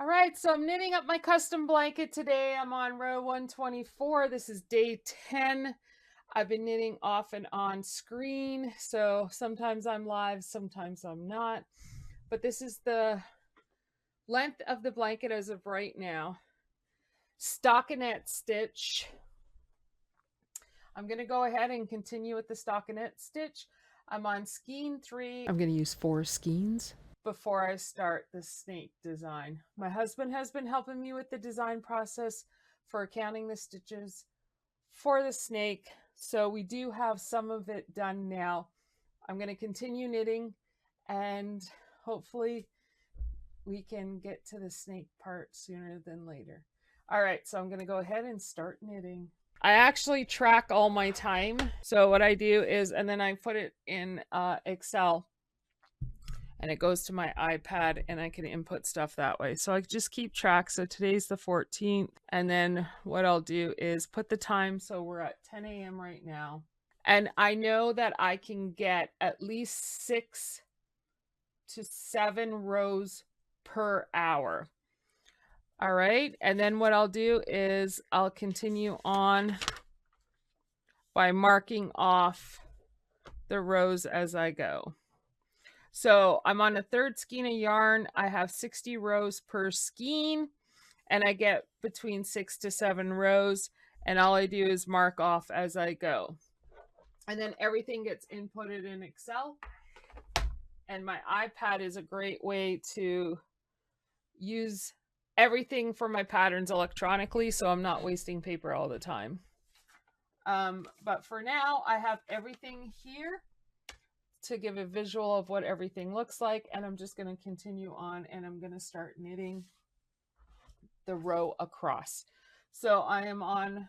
All right, so I'm knitting up my custom blanket today. I'm on row 124. This is day 10. I've been knitting off and on screen, so sometimes I'm live, sometimes I'm not. But this is the length of the blanket as of right now. Stockinette Stitch. I'm going to go ahead and continue with the Stockinette Stitch. I'm on skein 3. I'm going to use 4 skeins before I start the snake design. My husband has been helping me with the design process for counting the stitches for the snake. So we do have some of it done now. I'm going to continue knitting and hopefully we can get to the snake part sooner than later. All right, so I'm going to go ahead and start knitting. I actually track all my time. So what I do is, and then I put it in Excel and it goes to my iPad and I can input stuff that way. So I just keep track. So today's the 14th. And then what I'll do is put the time. So we're at 10 a.m. right now. And I know that I can get at least 6 to 7 rows per hour. All right. And then what I'll do is I'll continue on by marking off the rows as I go. So I'm on a 3rd skein of yarn. I have 60 rows per skein and I get between 6 to 7 rows. And all I do is mark off as I go. And then everything gets inputted in Excel. And my iPad is a great way to use everything for my patterns electronically, so I'm not wasting paper all the time. But for now, I have everything here to give a visual of what everything looks like, and I'm just going to continue on and I'm going to start knitting the row across. So I am on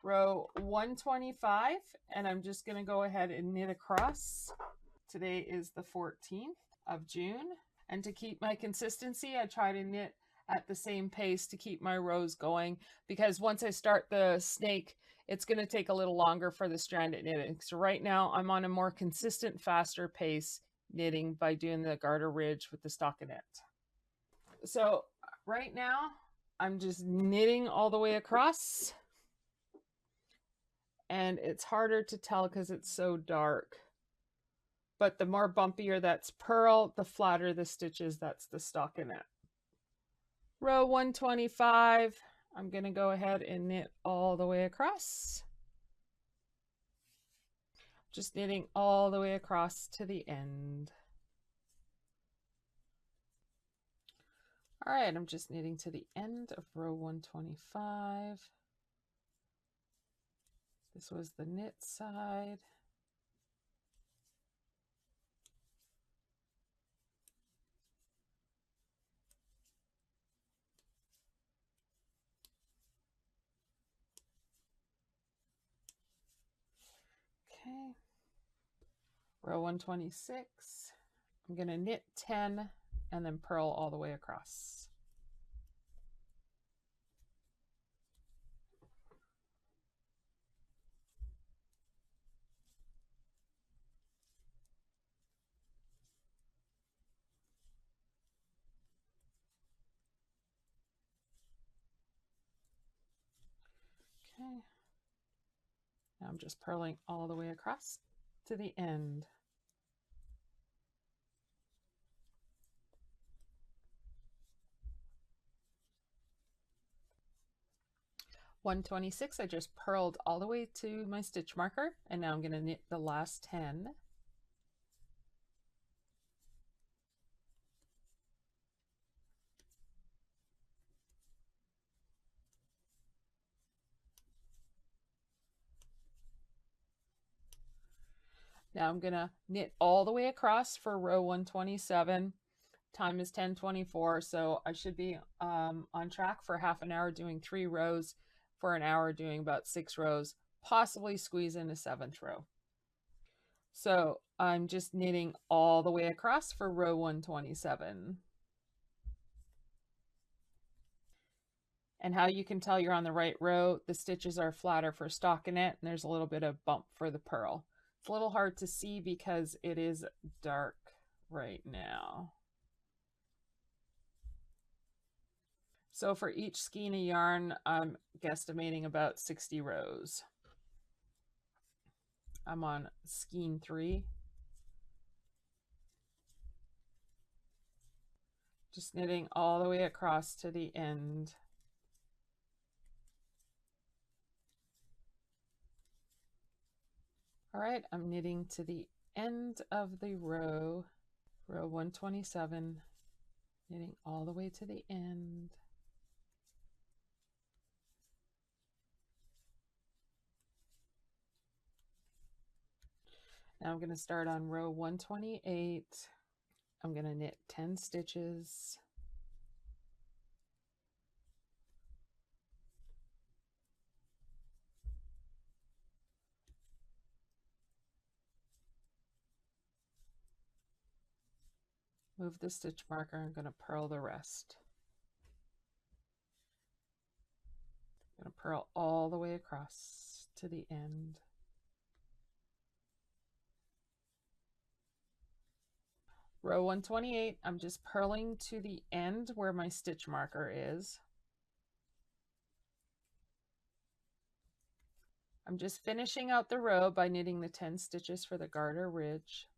row 125 and I'm just going to go ahead and knit across. Today is the 14th of June, and to keep my consistency, I try to knit at the same pace to keep my rows going, because once I start the snake, it's going to take a little longer for the stranded knitting. So right now I'm on a more consistent, faster pace knitting by doing the garter ridge with the stockinette. So right now I'm just knitting all the way across, and it's harder to tell because it's so dark. But the more bumpier that's purl, the flatter the stitches, that's the stockinette. Row 125, I'm going to go ahead and knit all the way across. Just knitting all the way across to the end. All right, I'm just knitting to the end of row 125. This was the knit side. Okay, row 126, I'm going to knit 10 and then purl all the way across. Okay, now I'm just purling all the way across to the end. .126, I just purled all the way to my stitch marker, and now I'm going to knit the last 10. Now I'm going to knit all the way across for row 127. Time is 10:24, so I should be on track for half an hour doing 3 rows, for an hour doing about 6 rows, possibly squeeze in a 7th row. So I'm just knitting all the way across for row 127. And how you can tell you're on the right row, the stitches are flatter for stockinette and there's a little bit of bump for the purl. It's a little hard to see because it is dark right now. So for each skein of yarn, I'm guesstimating about 60 rows. I'm on skein 3. Just knitting all the way across to the end. All right, I'm knitting to the end of the row, row 127, knitting all the way to the end. Now I'm going to start on row 128. I'm going to knit 10 stitches. Move the stitch marker. I'm going to purl the rest. I'm going to purl all the way across to the end. Row 128, I'm just purling to the end where my stitch marker is. I'm just finishing out the row by knitting the 10 stitches for the garter ridge.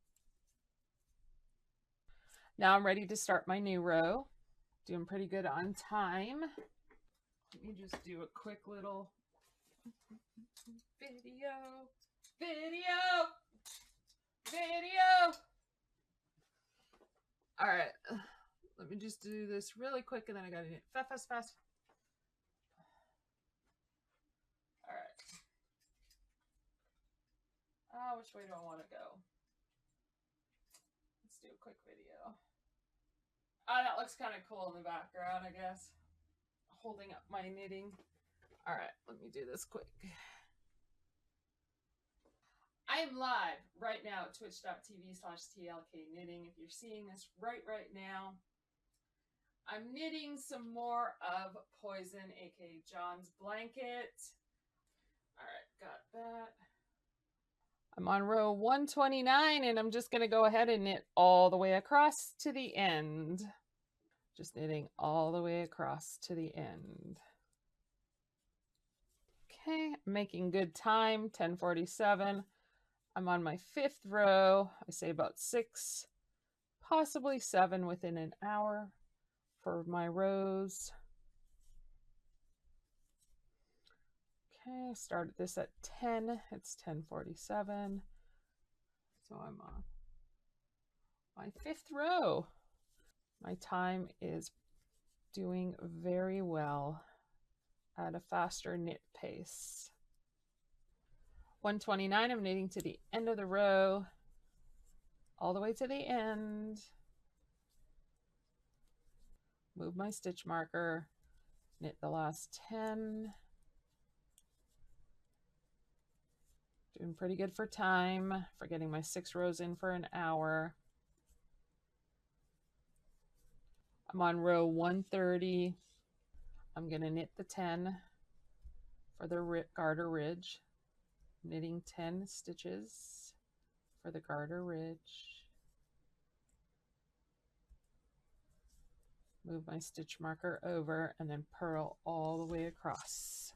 Now I'm ready to start my new row. Doing pretty good on time. Let me just do a quick little video. All right, let me just do this really quick and then I gotta knit fast. All right. Oh, which way do I want to go? Let's do a quick video. Oh, that looks kind of cool in the background, I guess. Holding up my knitting. All right, let me do this quick. I am live right now at twitch.tv/TLK knitting. If you're seeing this right now, I'm knitting some more of Poison, aka John's blanket. All right, got that. I'm on row 129 and I'm just going to go ahead and knit all the way across to the end. Just knitting all the way across to the end. Okay, I'm making good time, 10:47. I'm on my 5th row. I say about 6, possibly 7 within an hour for my rows. Okay, started this at 10. It's 10:47. So I'm on my 5th row. My time is doing very well at a faster knit pace. 129, I'm knitting to the end of the row, all the way to the end. Move my stitch marker, knit the last 10. Doing pretty good for time, for getting my 6 rows in for an hour. I'm on row 130. I'm going to knit the 10 for the garter ridge, knitting 10 stitches for the garter ridge. Move my stitch marker over and then purl all the way across.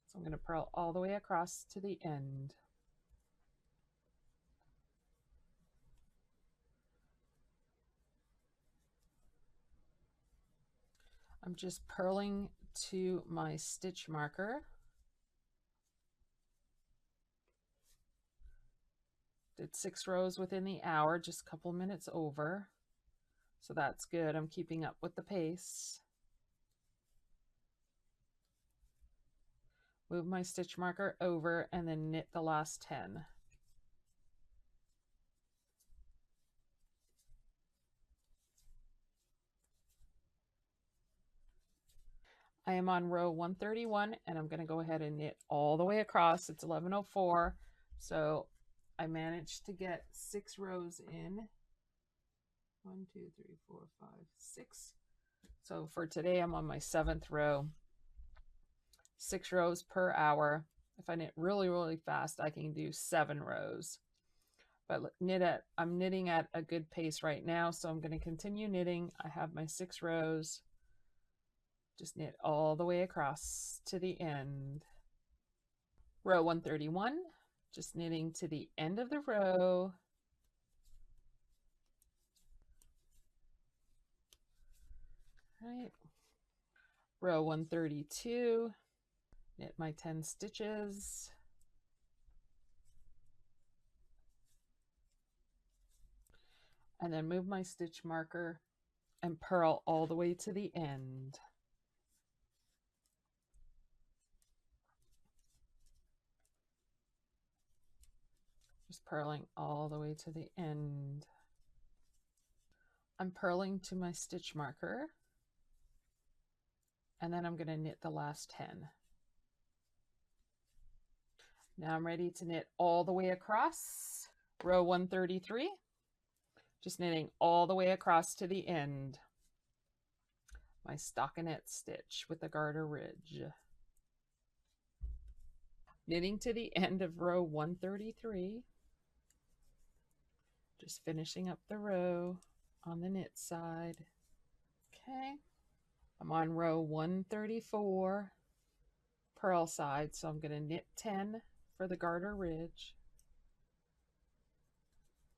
So I'm going to purl all the way across to the end. I'm just purling to my stitch marker. Did 6 rows within the hour, just a couple minutes over. So that's good. I'm keeping up with the pace. Move my stitch marker over and then knit the last 10. I am on row 131 and I'm going to go ahead and knit all the way across. It's 11:04, so I managed to get 6 rows in. 1, 2, 3, 4, 5, 6. So for today, I'm on my 7th row. 6 rows per hour. If I knit really fast, I can do 7 rows. But I'm knitting at a good pace right now, so I'm going to continue knitting. I have my 6 rows. Just knit all the way across to the end. Row 131, just knitting to the end of the row. Right. Row 132, knit my 10 stitches. And then move my stitch marker and purl all the way to the end. Just purling all the way to the end. I'm purling to my stitch marker, and then I'm going to knit the last 10. Now I'm ready to knit all the way across. Row 133, just knitting all the way across to the end. My stockinette stitch with the garter ridge. Knitting to the end of row 133. Just finishing up the row on the knit side. Okay, I'm on row 134, purl side, so I'm going to knit 10 for the garter ridge.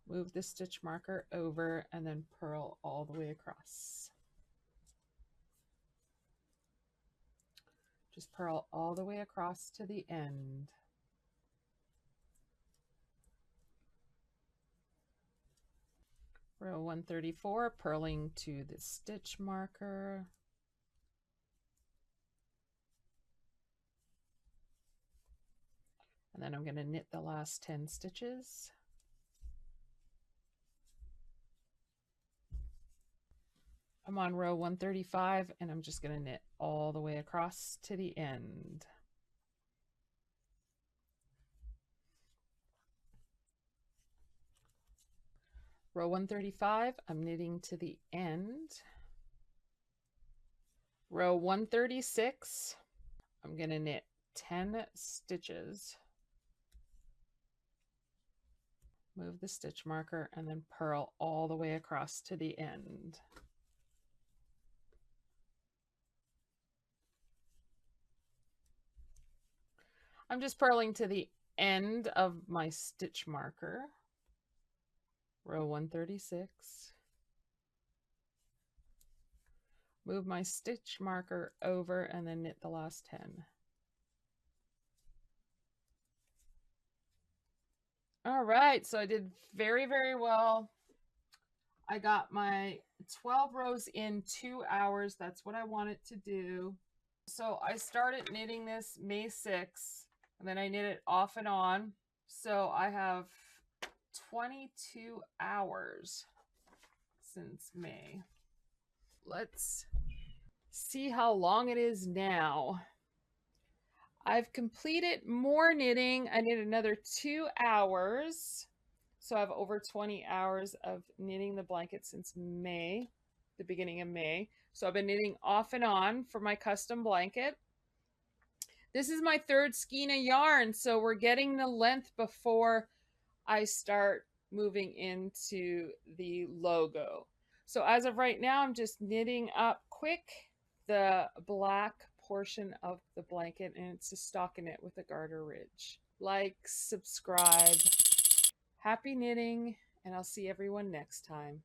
Move the stitch marker over and then purl all the way across. Just purl all the way across to the end. Row 134, purling to the stitch marker. And then I'm going to knit the last 10 stitches. I'm on row 135 and I'm just going to knit all the way across to the end. Row 135, I'm knitting to the end. Row 136, I'm going to knit 10 stitches. Move the stitch marker and then purl all the way across to the end. I'm just purling to the end of my stitch marker. Row 136. Move my stitch marker over and then knit the last 10. All right, so I did very, very well. I got my 12 rows in 2 hours. That's what I wanted to do. So I started knitting this May 6th, and then I knit it off and on. So I have 22 hours since May. Let's see how long it is now. I've completed more knitting. I knit another 2 hours. So I have over 20 hours of knitting the blanket since May, the beginning of May. So I've been knitting off and on for my custom blanket. This is my third skein of yarn, so we're getting the length before I start moving into the logo. So as of right now, I'm just knitting up quick the black portion of the blanket, and it's a stockinette with a garter ridge. Like, subscribe. Happy knitting, and I'll see everyone next time.